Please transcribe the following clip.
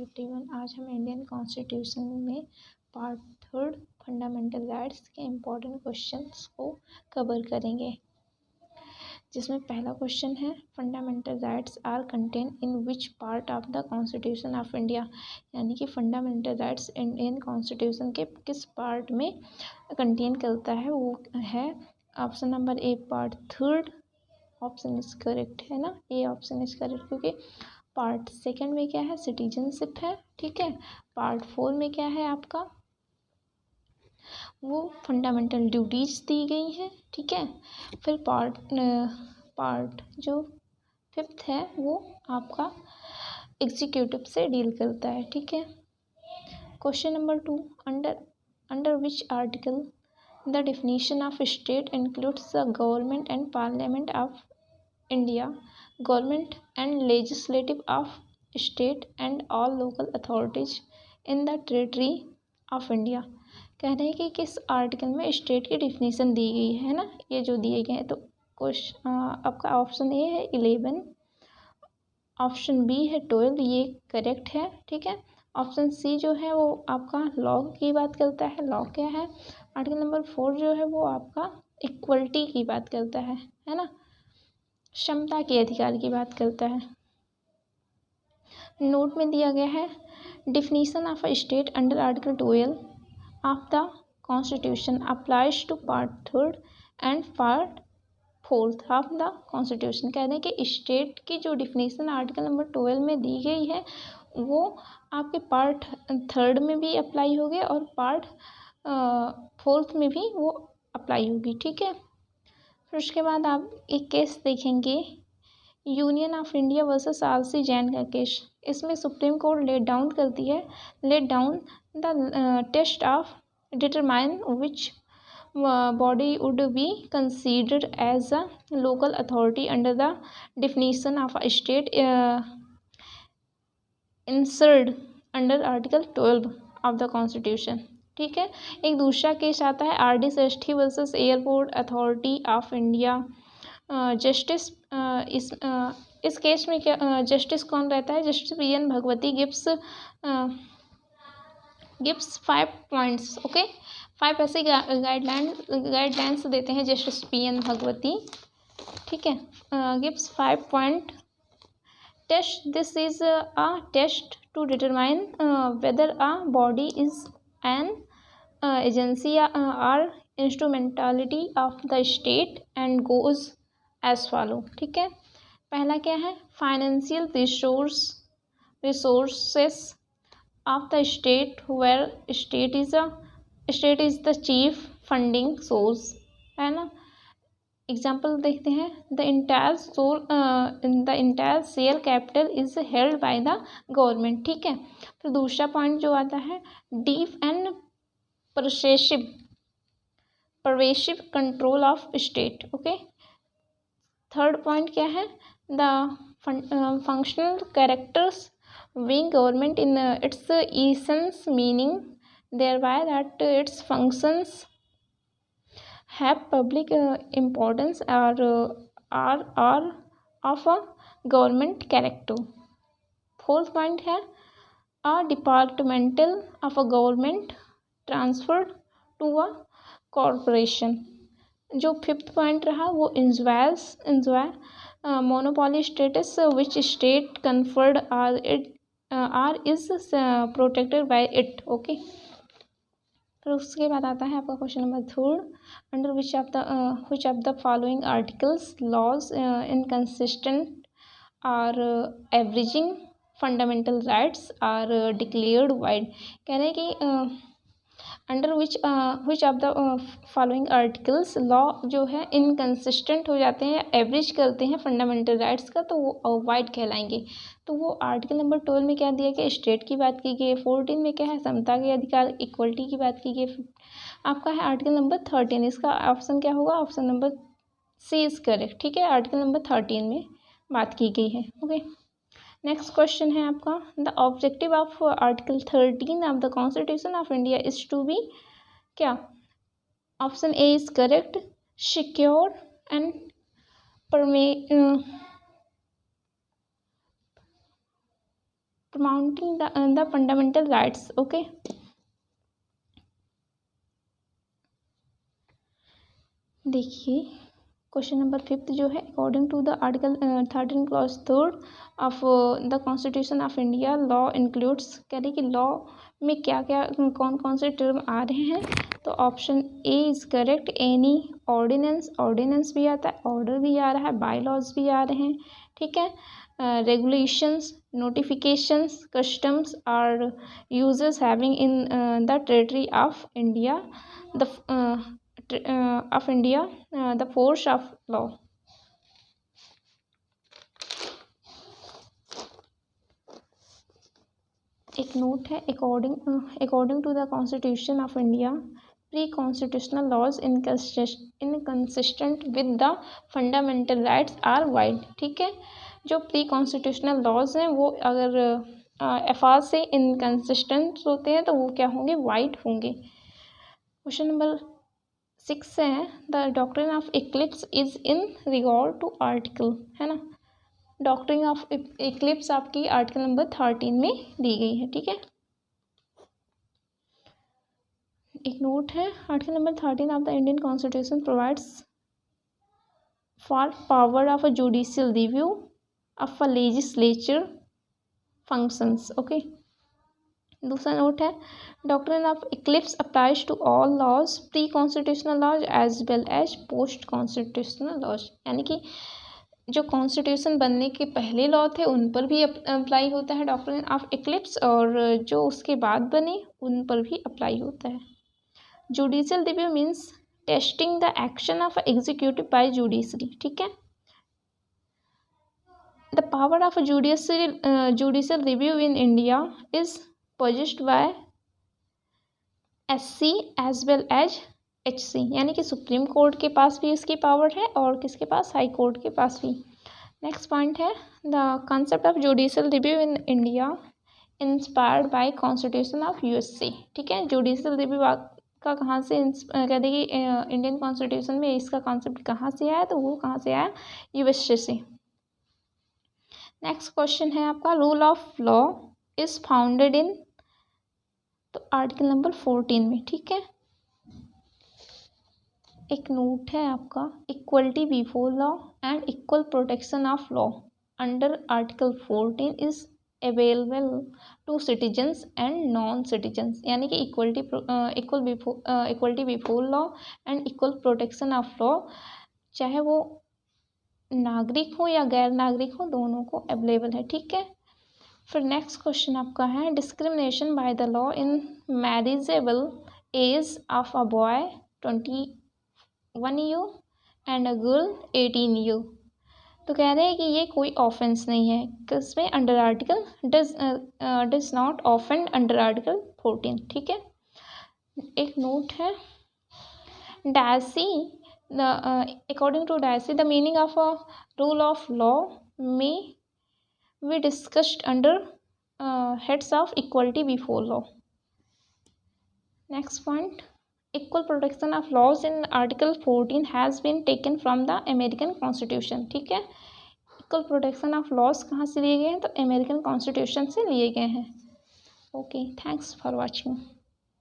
51। आज हम Indian constitution में पार्ट 3 फंडामेंटल राइट्स के इम्पोर्टेंट क्वेश्चंस को कवर करेंगे, जिसमें पहला क्वेश्चन है fundamental rights are contain in which part of the constitution of India. यानी कि फंडामेंटल राइट्स इंडियन कॉन्स्टिट्यूशन के किस पार्ट में कंटेन करता है, वो है option number A part 3। Option is correct है ना, ए ऑप्शन इज करेक्ट, क्योंकि पार्ट 2 में क्या है, सिटीजनशिप है। ठीक है, पार्ट 4 में क्या है आपका, वो फंडामेंटल ड्यूटीज दी गई हैं। ठीक है, फिर पार्ट जो 5 है वो आपका एग्जीक्यूटिव से डील करता है। ठीक है, question number 2, under which article the definition of state includes the government and parliament of India, government and legislative of state and all local authorities in the territory of India. कह रहे हैं कि किस article में state की definition दी गई है ना, ये जो दिए गए हैं। तो क्वेश्चन आपका ऑप्शन ए है 11, ऑप्शन बी है 12, ये करेक्ट है। ठीक है, ऑप्शन सी जो है वो आपका लॉ की बात करता है। लॉ क्या है, आर्टिकल नंबर 4 जो है वो आपका इक्वलिटी की बात करता है ना, क्षमता के अधिकार की बात करता है। नोट में दिया गया है definition of a state under article 12 of the constitution applies to part 3 and part 4 of the constitution. कह रहे हैं कि स्टेट की जो डिफिनीशन आर्टिकल नंबर 12 में दी गई है वो आपके पार्ट 3 में भी अप्लाई होगी और पार्ट 4 में भी वो अप्लाई होगी। ठीक है, फिर उसके बाद आप एक केस देखेंगे, Union of India versus RC Jain का केस। इसमें Supreme Court laid down the test of determine which body would be considered as a local authority under the definition of a state inserted under article 12 of the constitution। ठीक है, एक दूसरा case आता है R D. Shreshthi versus Airport Authority of India. Justice इस case में क्या justice कौन रहता है, justice P N. Bhagwati gives 5 points. Okay, 5 ऐसे गाइडलाइंस देते हैं जस्टिस पी.एन. भगवती। ठीक है, gives 5 point test. This is a test to determine whether a body is an agency और instrumentality of the state and goes as follow. ठीक है, पहला क्या है, financial resources of the state where state is the chief funding source, है ना। Example देखते हैं, the entire share capital is held by the government. ठीक है, फिर दूसरा पॉइंट जो आता है, deep and pervasive control of state. Okay, third point क्या है, the functional characters being government in its essence, meaning thereby that its functions have public importance or are of a government character। Fourth point है, a departmental of a government transferred to a corporation। जो fifth point रहा वो enjoy monopoly status which state conferred or is protected by it. Okay, फिर उसके बाद आता है आपका question number 3, under which of the following articles laws inconsistent or abridging fundamental rights are declared void. कह रहे हैं कि under which of the following articles law जो है इनकंसिस्टेंट हो जाते हैं, एवरेज करते हैं फंडामेंटल राइट्स का, तो वो वाइड कहलाएंगे। तो वो आर्टिकल नंबर 12 में क्या दिया गया, स्टेट की बात की गई। 14 में क्या है, समता के अधिकार इक्वलिटी की बात की गई। आपका है आर्टिकल नंबर 13, इसका ऑप्शन क्या होगा, option number C is correct. ठीक है, आर्टिकल नंबर 13 में बात की गई है। ओके, नेक्स्ट क्वेश्चन है आपका, the objective of article 13 of the constitution of India is to be क्या, option A is correct, secure and promoting the fundamental rights. Okay, देखिए क्वेश्चन नंबर 5 जो है, according to the article 13 clause 3 of the constitution of India, law includes, कह रही कि law में क्या क्या कौन कौन से टर्म आ रहे हैं। तो option A is correct, any ordinance, ordinance भी आता है, ऑर्डर भी आ रहा है, बाय लॉज भी आ रहे हैं, ठीक है। Regulations, notifications, customs or usages having in the territory of India the of India, the force of law. एक नोट है, according to the constitution of India, pre constitutional laws inconsistent with the fundamental rights are void, ठीक है। जो pre constitutional laws हैं वो अगर FR से inconsistent होते हैं तो वो क्या होंगे, वाइड होंगे। क्वेश्चन नंबर 6 है, the doctrine of eclipse is in regard to article, है ना। डॉक्ट्रिन ऑफ इक्लिप्स आपकी आर्टिकल नंबर 13 में दी गई है, ठीक है। एक नोट है, article number 13 of the Indian constitution provides for power of a judicial review of a legislature functions, okay. दूसरा नोट है, doctrine of eclipse applies to all laws, pre constitutional laws as well as post constitutional laws, यानी कि जो constitution बनने के पहले law थे उन पर भी अप्लाई होता है डॉक्ट्रिन ऑफ इक्लिप्स, और जो उसके बाद बने उन पर भी अप्लाई होता है। Judicial review means testing the action of executive by judiciary, ठीक है। The power of judicial review in India is possessed by SC as well as HC, यानी कि सुप्रीम कोर्ट के पास भी इसकी पावर है और किसके पास, हाई कोर्ट के पास भी। नेक्स्ट पॉइंट है, the concept of judicial review in India inspired by constitution of USA, ठीक है। जुडिशियल रिव्यू का कहाँ से कह देगी, इंडियन कॉन्स्टिट्यूशन में इसका कॉन्सेप्ट कहाँ से आया, तो वो कहाँ से आया, USA से। नेक्स्ट क्वेश्चन है आपका, rule of law is founded in, तो आर्टिकल नंबर 14 में, ठीक है। एक नोट है आपका, equality before law and equal protection of law under article 14 is available to citizens and non citizens, यानी कि equality before law and equal protection of law, चाहे वो नागरिक हो या गैर नागरिक हो, दोनों को अवेलेबल है, ठीक है। फिर नेक्स्ट क्वेश्चन आपका है, discrimination by the law in marriageable age of a boy 21 year and a girl 18 year, तो कह रहे हैं कि ये कोई ऑफेंस नहीं है, किसमें, under article does not offend under article 14, ठीक है। एक नोट है, Dicey, according to Dicey the meaning of a rule of law में we discussed under heads of equality before law. Next point, equal protection of laws in article 14 has been taken from the American Constitution, ठीक है। equal protection of laws कहाँ से लिए गए हैं, तो American constitution से लिए गए हैं। Okay, thanks for watching.